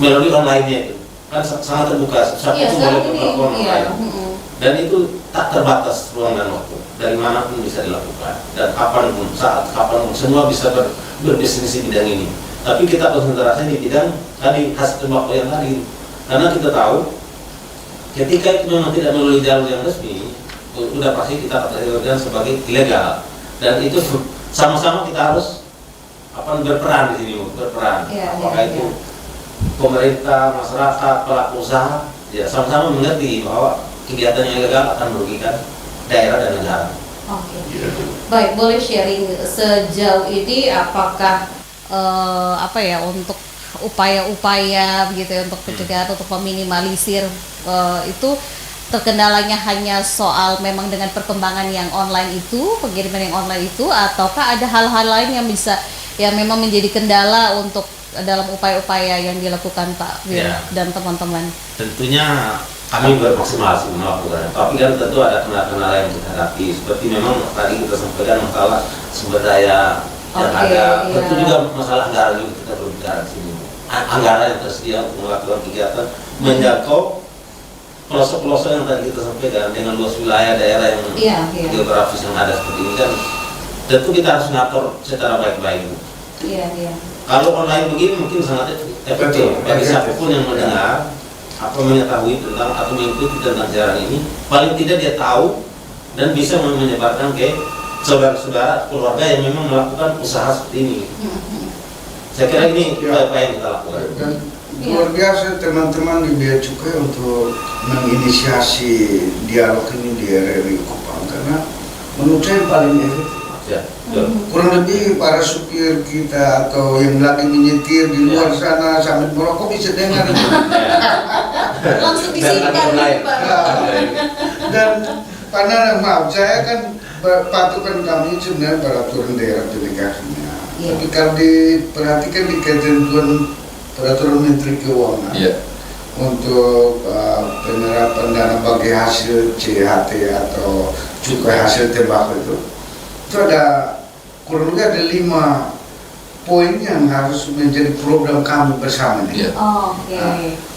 melalui online-nya itu kan sangat terbuka, siapa pun boleh melakukan online. Dan itu tak terbatas ruang dan waktu, dari manapun bisa dilakukan dan kapanpun, saat kapanpun, semua bisa berbisnis di bidang ini. Tapi kita konsentrasi di bidang tadi hasil tembakau yang tadi, karena kita tahu ketika itu memang tidak melalui jalur yang resmi, sudah pasti kita kategorikan sebagai ilegal, dan itu sama-sama kita harus berperan di sini, berperan. Apakah itu pemerintah, masyarakat, pelaku usaha, ya sama-sama mengerti bahwa kegiatan yang ilegal akan merugikan daerah dan negara. Baik, boleh sharing sejauh ini apakah untuk upaya-upaya begitu ya, untuk pencegahan, untuk meminimalisir itu terkendalanya hanya soal memang dengan perkembangan yang online itu, pengiriman yang online itu, ataukah ada hal-hal lain yang bisa yang memang menjadi kendala untuk dalam upaya-upaya yang dilakukan Pak Wil dan teman-teman? Tentunya kami bermaksimal melakukan, tapi kan tentu ada kendala-kendala yang kita hadapi, seperti memang tadi kita sampaikan masalah sumber daya yang ada, tentu juga masalah anggaran juga kita berbicara di sini. Anggaran yang tersedia untuk melakukan kegiatan menjangkau pelosok-pelosok yang tadi kita sampaikan dengan luas wilayah daerah yang geografis yang ada seperti ini kan, tentu kita harus ngatur secara baik-baik. Kalau online begini mungkin sangat efektif bagi siapapun yang mendengar mengetahui tentang atau mengikuti tentang siaran ini, paling tidak dia tahu dan bisa menyebarkan ke saudara-saudara keluarga yang memang melakukan usaha seperti ini. Saya kira ini apa yang kita lakukan. Dan luar biasa teman-teman di Bea Cukai untuk menginisiasi dialog ini di RRI Kupang, karena menurut saya paling efektif. Ya, betul. Kurang lebih para supir kita atau yang lagi menyetir di luar sana sambil merokok bisa dengar. Langsung disimpan lain. Pak. Dan karena maaf, saya kan patukan kami sebenarnya peraturan daerah delegasinya. Tapi kalau diperhatikan di ketentuan peraturan Menteri Keuangan untuk penerapan dana bagi hasil CHT atau cukai hasil tembakau itu ada kurang lebih ada 5 poin yang harus menjadi program kami bersama ini.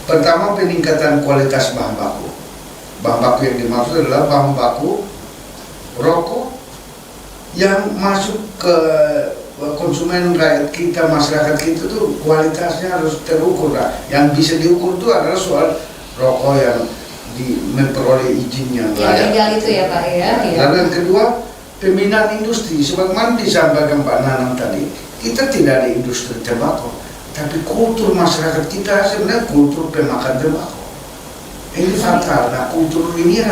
Pertama, peningkatan kualitas bahan baku. Bahan baku yang dimaksud adalah bahan baku rokok yang masuk ke konsumen rakyat kita, masyarakat kita tuh kualitasnya harus terukur lah. Yang bisa diukur itu adalah soal rokok yang memperoleh izin yang layak. Legal itu ya Pak ya. Lalu yang kedua, pembinaan industri. Sebagaimana disampaikan Pak Nanang tadi, kita tidak ada industri tembakau, tapi kultur masyarakat kita sebenarnya kultur pemakan tembakau. Ini fatal. Nah, kultur ini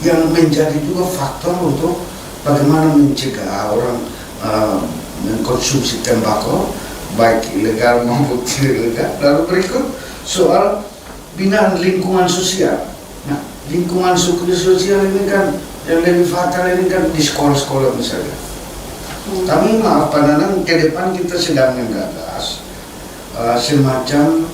yang menjadi juga faktor untuk bagaimana mencegah orang mengkonsumsi tembakau, baik ilegal maupun tidak ilegal. Lalu berikut soal binaan lingkungan sosial. Nah, lingkungan sosial ini kan yang lebih fatal ini kan di sekolah-sekolah misalnya. Kami maaf Pak Nanang, ke depan kita sedang menggagas semacam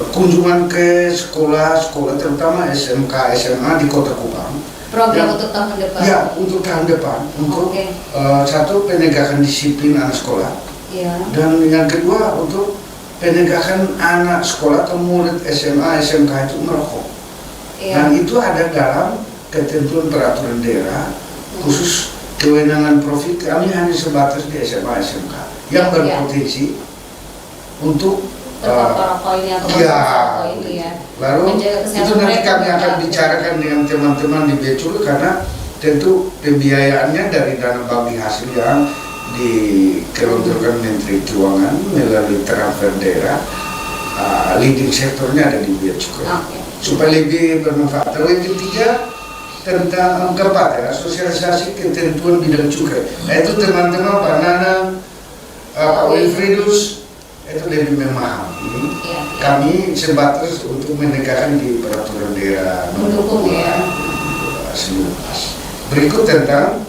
kunjungan ke sekolah-sekolah terutama SMK, SMA di Kota Kupang. Program untuk tahun depan. Ya, untuk tahun depan, untuk satu penegakan disiplin anak sekolah, dan yang kedua untuk penegakan anak sekolah atau murid SMA, SMK itu merokok. Dan itu ada dalam ketentuan peraturan daerah, khusus kewenangan profit kami hanya sebatas di SMA, SMK yang berpotensi untuk rokok ini atau rokok ini ya. Lalu itu nanti kami akan bicarakan dengan teman-teman di Bea Cukai, karena tentu pembiayaannya dari dana bagi hasil yang dikelontorkan Menteri Keuangan melalui transfer daerah. Leading sektornya ada di Bea Cukai. Supaya lebih bermanfaat. Lalu yang ketiga tentang keempat ya, sosialisasi ketentuan bidang cukai. Nah itu teman-teman Pak Nanang, Pak Wilfridus itu lebih memahami. Kami sebatas untuk menegakkan di peraturan daerah mendukung ya. Berikut tentang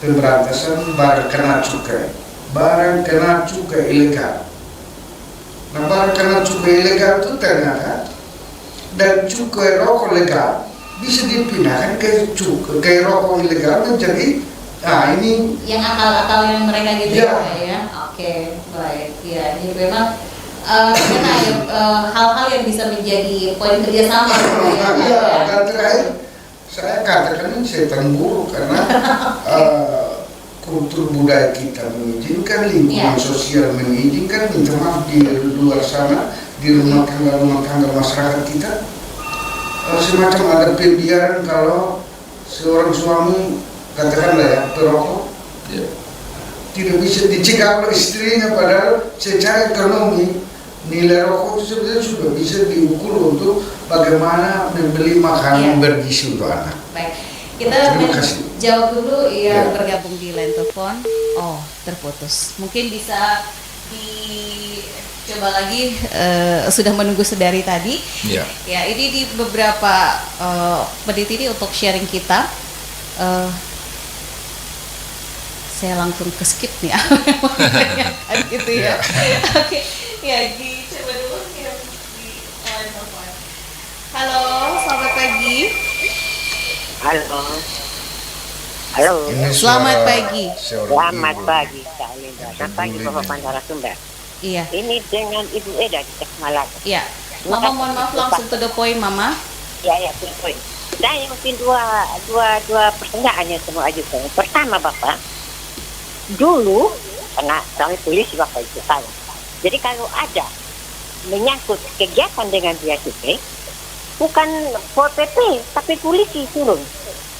pemberantasan barang kena cukai. Barang kena cukai ilegal. Nah, barang kena cukai ilegal itu ternyata dan cukai rokok legal bisa dipindahkan ke rokok ilegal menjadi ini yang akal-akal yang mereka gitu ya. Oke, baik. Ya, jadi memang karena ada hal-hal yang bisa menjadi poin kerjasama. Dan terakhir saya katakan ini setan buruk karena kultur budaya kita mengizinkan, lingkungan sosial mengizinkan, minta maaf di luar sana, di rumah tangga masyarakat kita semacam ada pembiaran kalau seorang suami katakanlah ya perokok tidak bisa dicegah oleh istrinya, padahal secara ekonomi nilai rokok itu sebenarnya sudah bisa diukur untuk bagaimana membeli makanan bergizi untuk anak. Baik, kita jawab dulu yang bergabung di line telepon. Oh, terputus. Mungkin bisa dicoba lagi, sudah menunggu sedari tadi. Ya, ini di beberapa menit ini untuk sharing kita. Saya langsung ke skip nih, gitu ya. Oke, ya dicoba dulu yang di line telepon. Halo, selamat pagi. Halo. Selamat pagi. Selamat pagi, Kak Linda. Selamat pagi, Bapak Pandara Sumber. Iya. Ini dengan Ibu Eda di Tasikmalaya. Iya. Mama mohon maaf, langsung to the point, Mama. Ya, to the point. Saya mungkin dua pertanyaan yang semua ajukan. Pertama, Bapak, dulu karena kami polisi Bapak itu tahu. Jadi kalau ada menyangkut kegiatan dengan Bea Cukai, bukan Pol PP tapi polisi turun.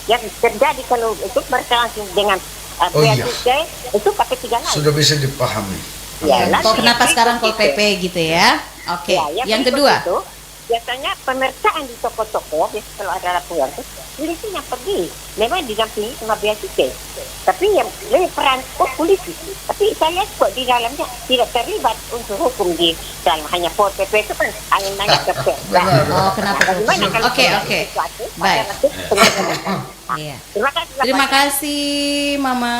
Yang terjadi kalau itu berlangsung dengan Oh, bea iya. cukai itu pakai 3 lain. Sudah bisa dipahami. Ya, Oh, kenapa sekarang Pol PP gitu ya? Oke. Ya, Yang berikut kedua. itu, biasanya pemeriksaan di toko-toko, biasanya kalau ada laporan itu, polisi yang pergi, memang didampingi sama bea cukai. Tapi yang lebih peran polisi. Tapi saya lihat kok di dalamnya tidak terlibat unsur hukum di dalam, hanya Pol PP itu kan hanya nanya ke Perda. Oh, kenapa? Bagaimana kalau Oke, terjadi oke. sesuatu, Baik. pada waktu penyidikan. Iya. Terima kasih. Terima kasih Mama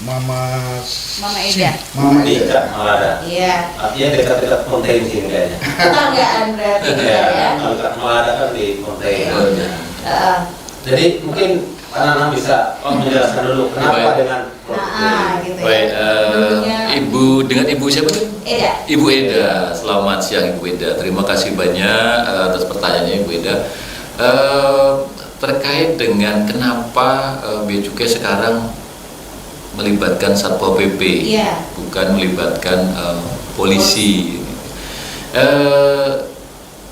Mama Eda. Mama Di Ida. Cak Malada. Iya. Artinya dekat-dekat Fontaine sini kayaknya. Tetanggaan berarti Ya, ya. kalau Cak Malada kan di Fontaine. Heeh. Jadi mungkin Pak Nanang bisa menjelaskan dulu kenapa Baik. dengan Gitu ya. Baik, Tentunya dengan Ibu siapa tuh? Eda. Ibu Eda, selamat siang Ibu Eda. Terima kasih banyak atas pertanyaannya Ibu Eda. Terkait dengan kenapa Bea Cukai sekarang melibatkan Satpol PP, Iya. bukan melibatkan polisi.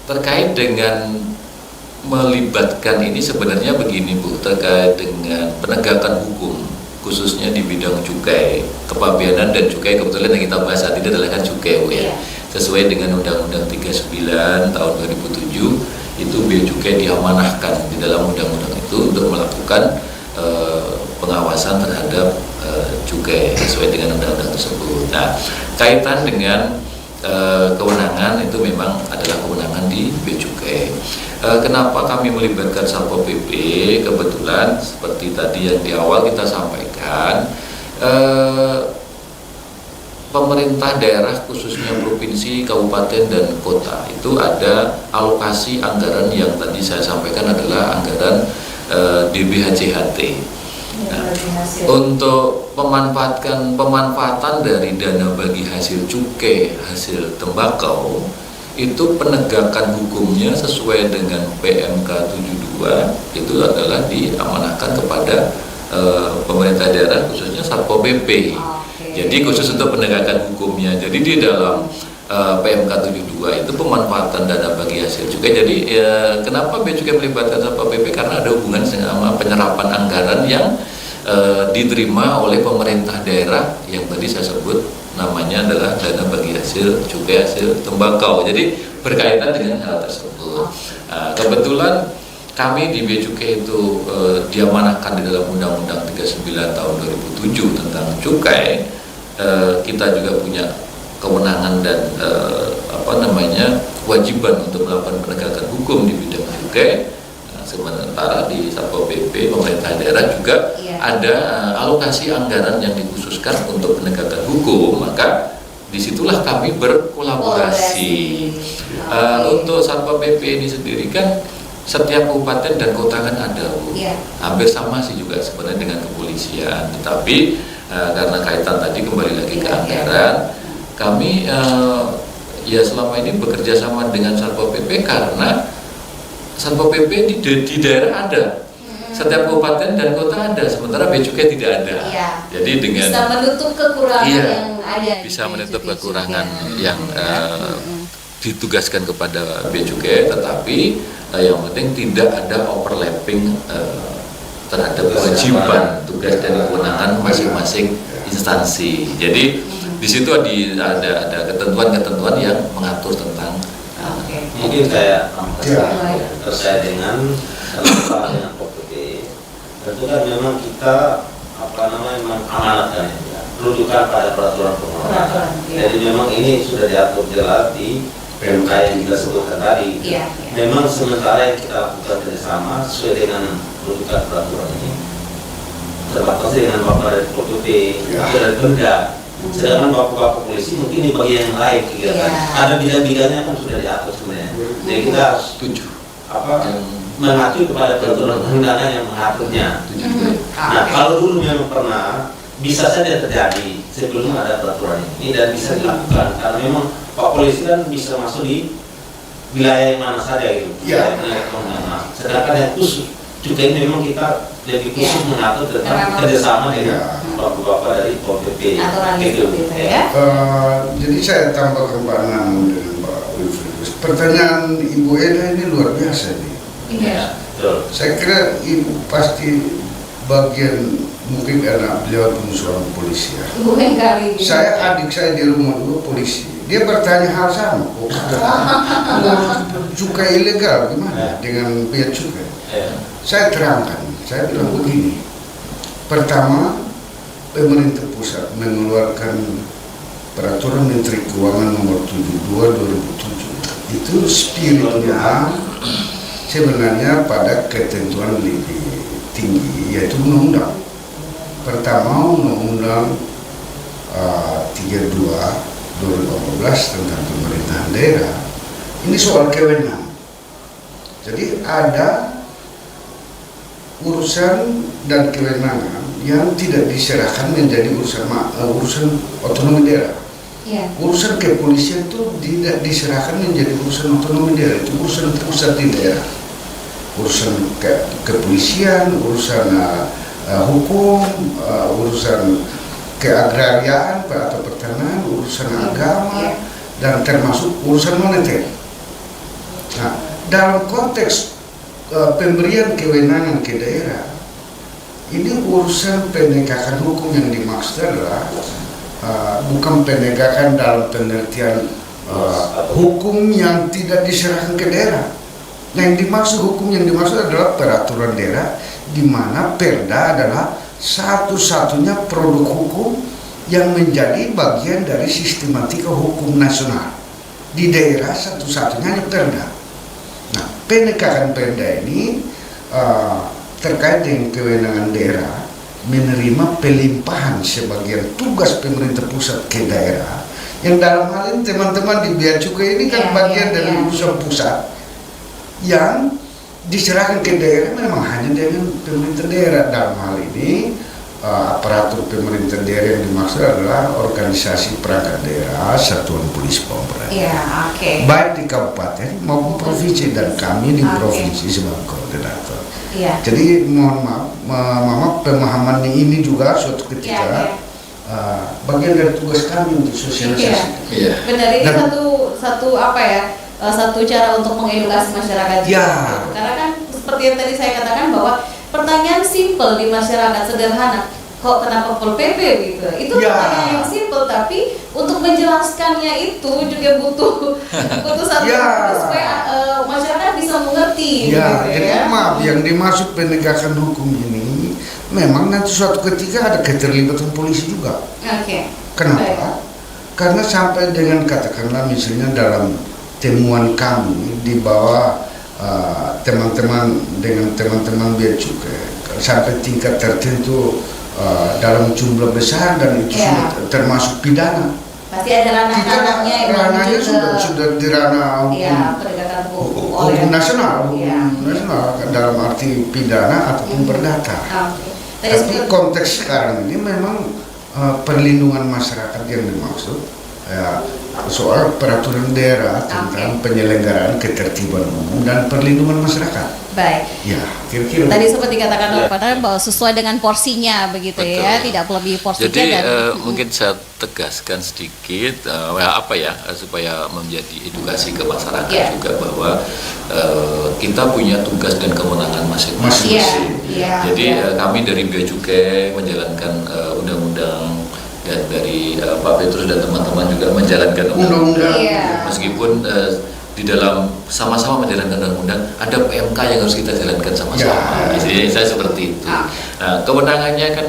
Terkait dengan melibatkan ini sebenarnya begini Bu, terkait dengan penegakan hukum khususnya di bidang cukai, kepabeanan dan cukai, kebetulan yang kita bahas saat ini adalah kan cukai Bu ya. Iya. Sesuai dengan Undang-Undang 39 tahun 2007 itu Bea Cukai diamanahkan di dalam undang-undang itu untuk melakukan pengawasan terhadap cukai sesuai dengan undang-undang tersebut. Nah, kaitan dengan kewenangan itu memang adalah kewenangan di Bea Cukai. Kenapa kami melibatkan Satpol PP? Kebetulan seperti tadi yang di awal kita sampaikan, pemerintah daerah khususnya provinsi, kabupaten dan kota itu ada alokasi anggaran yang tadi saya sampaikan adalah anggaran DBHJHT. Nah, untuk pemanfaatan dari dana bagi hasil cukai, hasil tembakau itu penegakan hukumnya sesuai dengan PMK 72 itu adalah diamanahkan kepada pemerintah daerah khususnya Satpol PP. Jadi khusus untuk penegakan hukumnya. Jadi di dalam PMK 72 itu pemanfaatan dana bagi hasil cukai. Jadi kenapa Bea Cukai melibatkan Satpol PP? Karena ada hubungan sama penyerapan anggaran yang diterima oleh pemerintah daerah yang tadi saya sebut namanya adalah dana bagi hasil cukai, hasil tembakau. Jadi berkaitan dengan hal tersebut. Kebetulan kami di Bea Cukai itu diamanahkan di dalam Undang-Undang 39 tahun 2007 tentang cukai. Kita juga punya kewenangan dan kewajiban untuk melakukan penegakan hukum di bidang cukai. Sementara di Satpol PP pemerintah daerah juga ada alokasi anggaran yang dikhususkan untuk penegakan hukum, maka disitulah kami berkolaborasi. Untuk Satpol PP ini sendiri kan setiap kabupaten dan kota kan ada Bu. Hampir sama sih juga sebenarnya dengan kepolisian, tetapi karena kaitan tadi kembali lagi ke anggaran, kami ya selama ini bekerja sama dengan Satpol PP karena Satpol PP di daerah ada, setiap kabupaten dan kota ada, sementara Bea Cukai tidak ada. Jadi dengan bisa menutup kekurangan yang ada. Bisa menutup kekurangan yang ditugaskan kepada Bea Cukai, tetapi yang penting tidak ada overlapping terhadap kewajiban tugas dan kewenangan masing-masing instansi. Jadi di situ ada ketentuan-ketentuan yang mengatur tentang mungkin saya terkait dengan POPP. Tentu kan memang kita mengamanatkan rujukan pada peraturan pengelolaan. Jadi memang ini sudah diatur jelas di PMK yang kita sebutkan tadi. Memang sementara yang kita lakukan kerjasama sesuai dengan rujukan peraturan ini terbatas dengan bapak dari POPP, dari Pemda. Sedangkan bapak-bapak polisi mungkin di bagian yang lain kegiatan. Ada bidang-bidangnya kan sudah diatur sebenarnya. Jadi kita setuju mengacu kepada peraturan perundangan yang mengaturnya. Nah, kalau dulu memang pernah bisa saja terjadi sebelum ada peraturan ini dan bisa dilakukan karena memang Pak Polisi kan bisa masuk di wilayah yang mana saja gitu. Sedangkan yang khusus juga ini memang kita lebih khusus mengatur tentang kerjasama dengan bapak-bapak dari POPP. Jadi saya tambahkan Pak Nanang dengan Pak Wilfried. Terus pertanyaan Ibu Eda ini luar biasa nih. Iya. Betul. Saya kira Ibu pasti bagian, mungkin karena beliau pun seorang polisi ya. Ibu kali. Adik saya di rumah dulu polisi. Dia bertanya hal sama. Cukai ilegal gimana dengan bea cukai? Saya terangkan. Saya bilang begini. Pertama, pemerintah pusat mengeluarkan Peraturan Menteri Keuangan Nomor 72 2007. Itu spiritnya sebenarnya pada ketentuan lebih tinggi, yaitu undang-undang. Pertama, undang-undang 32 2018 tentang pemerintahan daerah. Ini soal kewenangan. Jadi ada urusan dan kewenangan yang tidak diserahkan menjadi urusan otonomi daerah. Iya. Urusan kepolisian itu tidak diserahkan menjadi urusan otonomi daerah, itu urusan pusat di daerah. Urusan kepolisian, urusan hukum, urusan keagrarian atau pertanahan, urusan agama, dan termasuk urusan moneter. Nah, dalam konteks pemberian kewenangan ke daerah, ini urusan penegakan hukum yang dimaksud adalah bukan penegakan dalam pengertian hukum yang tidak diserahkan ke daerah. Nah, yang dimaksud hukum yang dimaksud adalah peraturan daerah, di mana Perda adalah satu-satunya produk hukum yang menjadi bagian dari sistematika hukum nasional. Di daerah satu-satunya hanya Perda. Nah, penegakan Perda ini terkait dengan kewenangan daerah menerima pelimpahan sebagian tugas pemerintah pusat ke daerah, yang dalam hal ini teman-teman di bea cukai ini kan bagian dari urusan pusat yang diserahkan ke daerah memang hanya dengan pemerintah daerah. Dalam hal ini aparatur pemerintah daerah yang dimaksud adalah organisasi perangkat daerah, satuan polisi pamret. Iya, oke. Baik di kabupaten maupun provinsi, dan kami di provinsi sebagai koordinator. Iya. Jadi mohon maaf, Mama, pemahaman ini juga suatu ketika bagian dari tugas kami untuk sosialisasi. Iya. Benar, ini Dan- satu apa ya? Satu cara untuk mengedukasi masyarakat juga. Ya. Karena kan seperti yang tadi saya katakan bahwa pertanyaan simpel di masyarakat sederhana, kok kenapa Pol PP gitu? Itu Ya. pertanyaan yang simpel, tapi untuk menjelaskannya itu juga butuh satu Ya. supaya masyarakat bisa mengerti. Ya, gitu jadi maaf, yang dimaksud penegakan hukum ini memang nanti suatu ketika ada keterlibatan polisi juga. Oke. Kenapa? Baik. Karena sampai dengan katakanlah misalnya dalam temuan kami di bawah teman-teman dengan teman-teman bea cukai sampai tingkat tertentu dalam jumlah besar, dan itu Ya. sudah termasuk pidana. Pasti ada ranah-ranahnya yang ranahnya menuju ke sudah di ranah hukum, ya, penegakan hukum hukum nasional, Ya. dalam arti pidana ataupun perdata. Oke. Tadi Tapi sempat- konteks sekarang ini memang perlindungan masyarakat yang dimaksud, soal peraturan daerah tentang penyelenggaraan ketertiban umum dan perlindungan masyarakat. baik. Ya, kira-kira. Tadi sempat dikatakan oleh Pak Tan bahwa sesuai dengan porsinya begitu ya, Betul. tidak melebihi porsinya. Jadi dan mungkin saya tegaskan sedikit supaya menjadi edukasi ke masyarakat Ya. juga bahwa kita punya tugas dan kewenangan masing-masing. Iya, iya, Jadi iya. kami dari Bea Cukai menjalankan undang-undang, dan dari Pak Petrus dan teman-teman juga menjalankan undang-undang. Iya. Meskipun di dalam sama-sama menjalankan undang-undang ada PMK yang harus kita jalankan sama-sama. Ya. Jadi saya seperti itu. Nah, kewenangannya kan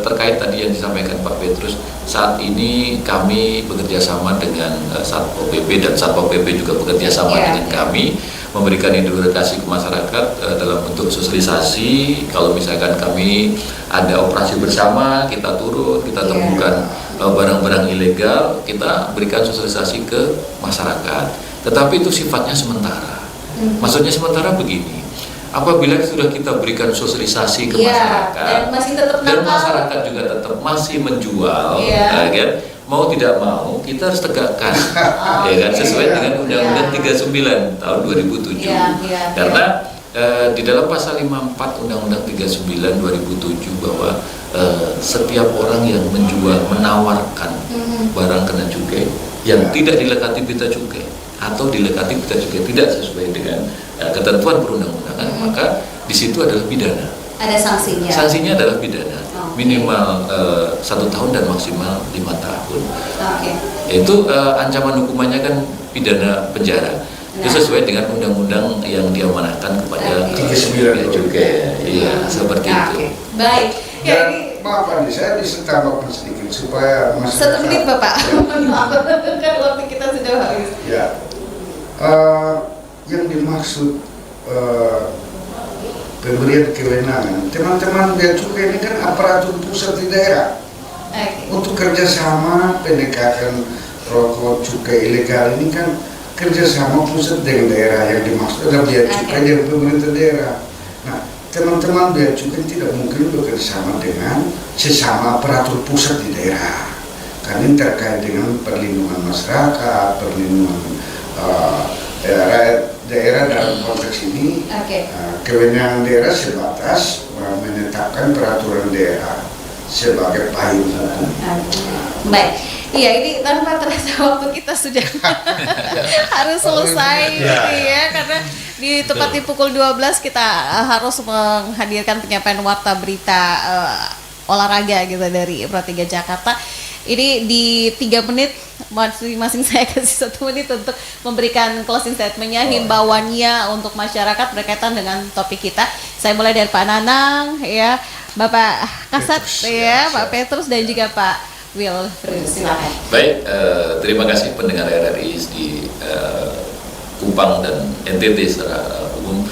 terkait tadi yang disampaikan Pak Petrus, saat ini kami bekerja sama dengan Satpol PP, dan Satpol PP juga bekerja sama Ya. dengan kami, memberikan edukasi ke masyarakat dalam bentuk sosialisasi. Kalau misalkan kami ada operasi bersama, kita turun, kita Ya. temukan barang-barang ilegal, kita berikan sosialisasi ke masyarakat. Tetapi itu sifatnya sementara. Maksudnya sementara begini, apabila sudah kita berikan sosialisasi ke Iya, masyarakat, dan masih tetap dan nakal. masyarakat juga tetap masih menjual, Iya. kan? Mau tidak mau kita harus tegakkan, ya kan, sesuai Iya. dengan Undang-Undang Iya. 39 tahun 2007. Iya, iya, Karena di dalam pasal 54 Undang-Undang 39 2007 bahwa setiap orang yang menjual, menawarkan barang kena cukai yang tidak dilekati pita cukai atau dilekati berita cukai tidak sesuai dengan ketentuan perundang-undangan, maka di situ adalah pidana. Ada sanksinya. Sanksinya adalah pidana, minimal 1 tahun dan maksimal 5 tahun. Oke. Itu ancaman hukumannya kan pidana penjara. Itu sesuai dengan undang-undang yang diamanahkan kepada bea cukai. Iya, seperti itu. Baik. Ya, Dan ini maaf Andi, saya bisa tambahkan sedikit supaya masyarakat. 1 menit Bapak. Maaf, kan waktu kita sudah habis. Ya, yang dimaksud pemberian kewenangan teman-teman bea cukai ini kan aparatur pusat di daerah untuk kerjasama pendekatan rokok cukai ilegal ini kan kerjasama pusat dengan daerah, yang dimaksud adalah bea cukai dengan pemerintah daerah. Nah, teman-teman bea cukai tidak mungkin bekerjasama dengan sesama aparatur pusat di daerah, karena ini terkait dengan perlindungan masyarakat, perlindungan rakyat daerah dalam konteks ini. Kewenangan daerah sebatas menetapkan peraturan daerah sebagai payung hukum. Baik. Iya, ini tanpa terasa waktu kita sudah harus selesai ya, karena di tepat di pukul 12 kita harus menghadirkan penyampaian warta berita olahraga gitu dari Pro 3 Jakarta. Ini di 3 menit masing-masing saya kasih 1 menit untuk memberikan closing statementnya, himbauannya untuk masyarakat berkaitan dengan topik kita. Saya mulai dari Pak Nanang, ya, Bapak Kasat, ya, Pak Petrus dan juga Pak Will. Silakan. Baik, terima kasih pendengar RRI di Kupang dan NTT secara umum.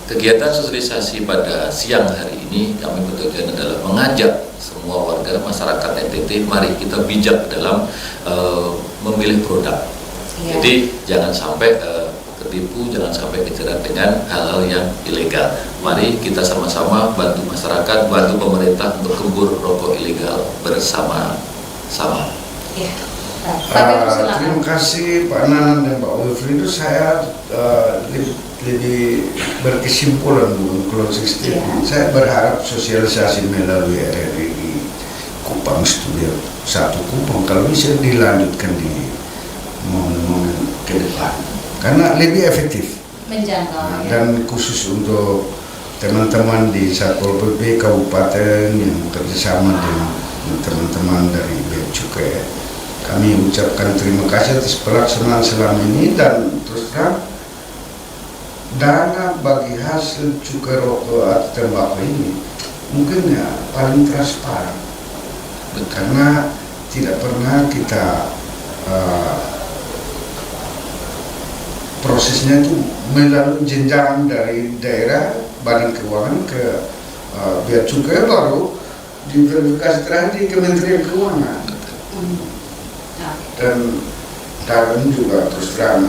Kegiatan sosialisasi pada siang hari ini kami bertujuan adalah mengajak semua warga masyarakat NTT, mari kita bijak dalam memilih produk. Jadi jangan sampai ketipu, jangan sampai kejerat dengan hal-hal yang ilegal. Mari kita sama-sama bantu masyarakat, bantu pemerintah untuk kebur rokok ilegal bersama-sama. Terima kasih Pak Nanan dan Pak Wilfrido. Saya lebih berkesimpulan bukan closing statement. Saya berharap sosialisasi melalui RRI di Kupang Studio 1 Kupang kalau bisa dilanjutkan di momen-momen ke depan, karena lebih efektif menjangkau. Dan khusus untuk teman-teman di Satpol PP Kabupaten yang kerjasama dengan teman-teman dari Bea Cukai, kami ucapkan terima kasih atas pelaksanaan selama ini. Dan terus terang, dana bagi hasil cukai rokok atau tembakau ini mungkin ya paling transparan, karena tidak pernah kita prosesnya itu melalui jenjang dari daerah Badan Keuangan ke Bea Cukai, baru diverifikasi terakhir di Kementerian Keuangan. Dan dalam juga terus terang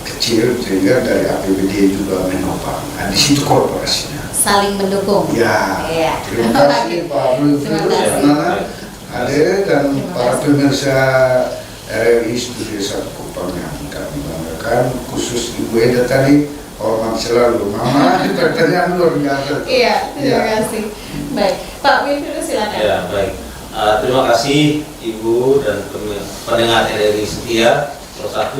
kecil, sehingga dari APBD juga menopang. Nah, di situ korporasinya Saling mendukung. ya. Terima kasih Pak Wilfrido, Pak Nana, Ade, dan para pemirsa RRI Studio 1 Kupang yang kami banggakan, khusus Ibu Eda tadi, hormat selalu Mama, pertanyaan luar biasa. Iya, terima kasih. Baik, Pak Wilfrido silakan. Ya, baik. Terima kasih Ibu dan pendengar RRI setia Pro 1,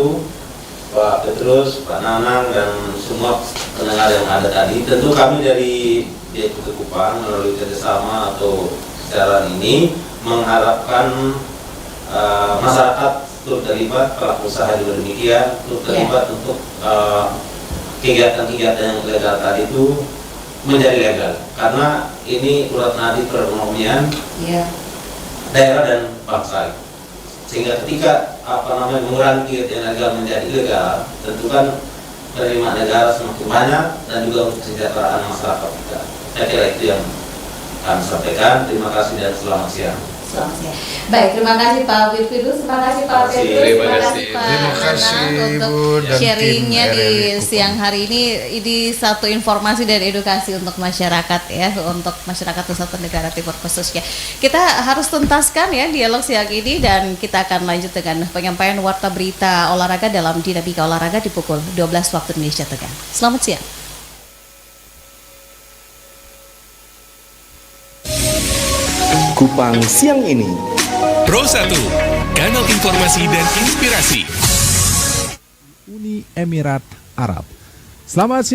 Pak Petrus, Pak Nanang, dan semua pendengar yang ada tadi. Tentu kami dari Bea Cukai Kupang melalui kerjasama atau siaran ini mengharapkan masyarakat turut terlibat, pelaku usaha juga demikian, turut terlibat untuk kegiatan-kegiatan yang legal tadi itu menjadi legal, karena ini urat nadi perekonomian daerah dan bangsa. Sehingga ketika mengurangi kegiatan legal menjadi ilegal, tentu kan penerimaan negara semakin banyak dan juga untuk kesejahteraan masyarakat kita. Saya kira itu yang kami sampaikan. Terima kasih dan selamat siang. Selamat siang. Baik, terima kasih Pak Wilfrido, terima kasih Pak Petrus, Terima kasih. Pak Terima kasih, Nanang Ibu untuk dan sharingnya tim di RRI Kupang. siang hari ini. Ini satu informasi dan edukasi untuk masyarakat ya, untuk masyarakat Nusa Tenggara Timur khususnya. Kita harus tuntaskan ya dialog siang ini, dan kita akan lanjut dengan penyampaian warta berita olahraga dalam Dinamika Olahraga di pukul 12 waktu Indonesia Tengah. Selamat siang. Kupang siang ini. Pro 1, kanal informasi dan inspirasi. Uni Emirat Arab. Selamat siang.